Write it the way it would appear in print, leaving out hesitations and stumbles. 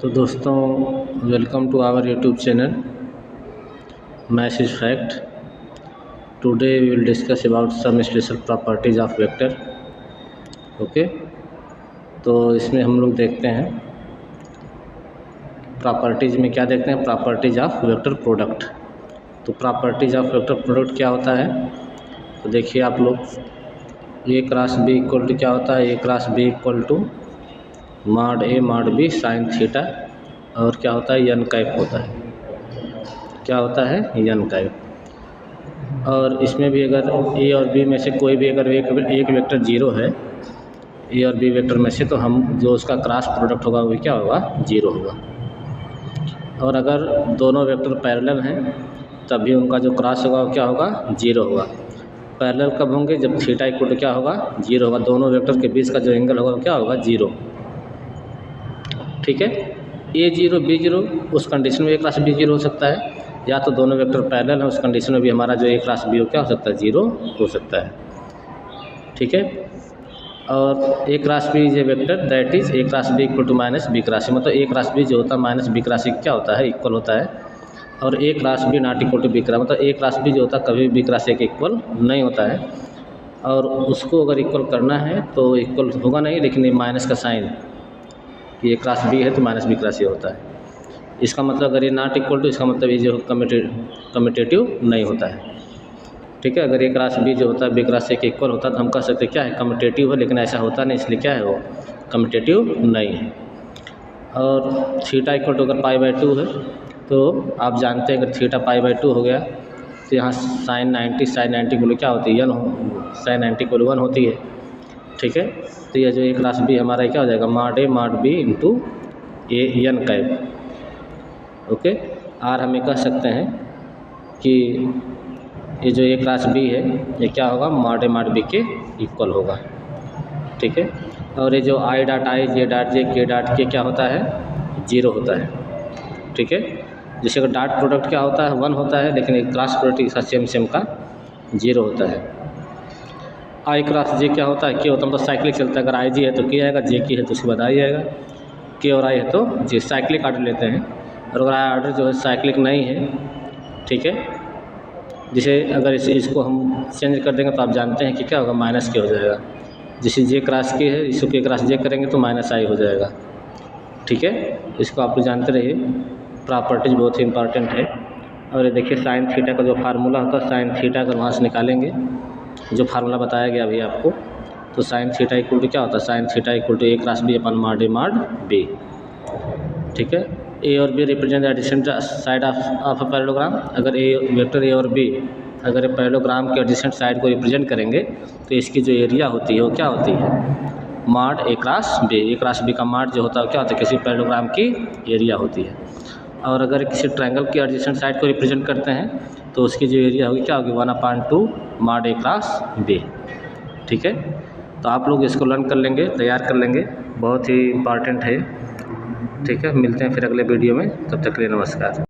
तो दोस्तों, welcome to our YouTube channel math is fact. Today we will discuss about some special properties of vector. Okay, तो इसमें हम लोग देखते हैं प्रॉपर्टीज में क्या देखते हैं, प्रॉपर्टीज ऑफ वेक्टर प्रोडक्ट। तो प्रॉपर्टीज ऑफ वेक्टर प्रोडक्ट क्या होता है, तो देखिए आप लोग, A cross B equal to क्या होता है, A cross B equal to mod A mod B sine theta, और क्या होता है, एन कैप होता है। क्या होता है, एन कैप। और इसमें भी अगर ए और बी में से कोई भी अगर एक वेक्टर जीरो है, ए और बी वेक्टर में से, तो हम जो उसका क्रॉस प्रोडक्ट होगा वो क्या होगा, जीरो होगा। और अगर दोनों वेक्टर पैरेलल हैं तब भी उनका जो क्रॉस होगा वो क्या होगा, जीरो होगा। पैरेलल कब होंगे, जब थीटा इक्वल टू क्या होगा, जीरो होगा। दोनों वेक्टर के बीच का जो एंगल होगा वो क्या होगा, जीरो। ठीक है, ए जीरो बी जीरो, उस कंडीशन में ए क्रॉस बी जीरो हो सकता है, या तो दोनों वेक्टर पैरेलल है, उस कंडीशन में भी हमारा जो ए क्रॉस बी हो क्या हो सकता है, जीरो हो सकता है। ठीक है, और A cross B is a vector that is A cross B equal to minus B cross C, मतलब ए क्रॉस बी जो होता है माइनस बी क्रॉस सी क्या होता है, इक्वल होता है। और A cross B not equal to B cross, मतलब ए क्रॉस बी जो होता है कभी बी क्रॉस ए के इक्वल नहीं होता है। और उसको अगर इक्वल करना है तो इक्वल होगा नहीं, लेकिन ये माइनस का साइन, ये क्रॉस बी है तो माइनस बी क्रॉस ए होता है। इसका मतलब अगर ये नॉट इक्वल टू, इसका मतलब ये जो कम्यूटेटिव नहीं होता है। ठीक है, अगर ये क्रॉस बी जो होता है बी क्रॉस ए के इक्वल होता है तो हम कह सकते हैं क्या है, कम्यूटेटिव है, लेकिन ऐसा होता नहीं, इसलिए क्या है वो कम्यूटेटिव नहीं है। और थीटा इक्वल टू अगर पाई बाई टू है तो आप जानते हैं अगर थीटा पाई बाई टू हो गया तो यहाँ साइन 90 को क्या होती है, साइन 90 को 1 होती है। ठीक है, तो यह जो ए क्रॉस बी हमारा क्या हो जाएगा, mod A mod B into A N cap. Okay, or हमें कह सकते हैं कि ये जो ए क्रॉस बी है ये क्या होगा, मॉड ए मॉड बी के इक्वल होगा। ठीक है, और ये जो I dot I J dot J के डॉट के क्या होता है, जीरो होता है। ठीक है, जैसे अगर डॉट प्रोडक्ट क्या होता है, 1 होता है, लेकिन एक क्रॉस प्रोडक्ट इसका सेम का जीरो होता है। आई क्रॉस जे क्या होता है, के होता है, मतलब साइक्लिक चलता है। अगर आई जी है तो के आएगा, जे की है तो उसके बाद आई आएगा, के और आई है तो जे, साइक्लिक ऑर्डर लेते हैं। और अगर आई ऑर्डर जो है साइक्लिक नहीं है, ठीक है, जैसे अगर इसको हम चेंज कर देंगे तो आप जानते हैं कि क्या होगा, माइनस के हो जाएगा। जैसे जे क्रॉस के है, इसको के क्रॉस जे करेंगे तो माइनस आई हो जाएगा। ठीक है, इसको आप लोग जानते रहिए, प्रॉपर्टीज बहुत ही इंपॉर्टेंट है। और ये देखिए साइन थीटा का जो फार्मूला होता है, साइन थीटा अगर वहाँ से निकालेंगे, जो फार्मूला बताया गया अभी आपको, तो साइन थीटा इक्वल टू क्या होता है, sine theta equal to A cross B upon mod A mod B. ठीक है, ए और B represent the adjacent side of a parallelogram. अगर ए वेक्टर ए और बी अगर पैरेललोग्राम के एडजेसेंट साइड को रिप्रेजेंट करेंगे तो इसकी जो एरिया होती है वो क्या होती है, मॉड ए क्रॉस बी। ए क्रॉस बी का मॉड जो होता है क्या होता है, किसी पैरेललोग्राम की एरिया होती है। और अगर किसी ट्रायंगल की एडजेसेंट साइड को रिप्रेजेंट करते हैं तो उसकी जो एरिया होगी क्या होगी, 1/2 मॉड ए क्रॉस बी। ठीक है, तो आप लोग इसको लर्न कर लेंगे, तैयार कर लेंगे, बहुत ही इम्पॉर्टेंट है। ठीक है, मिलते हैं फिर अगले वीडियो में, तब तक के लिए नमस्कार।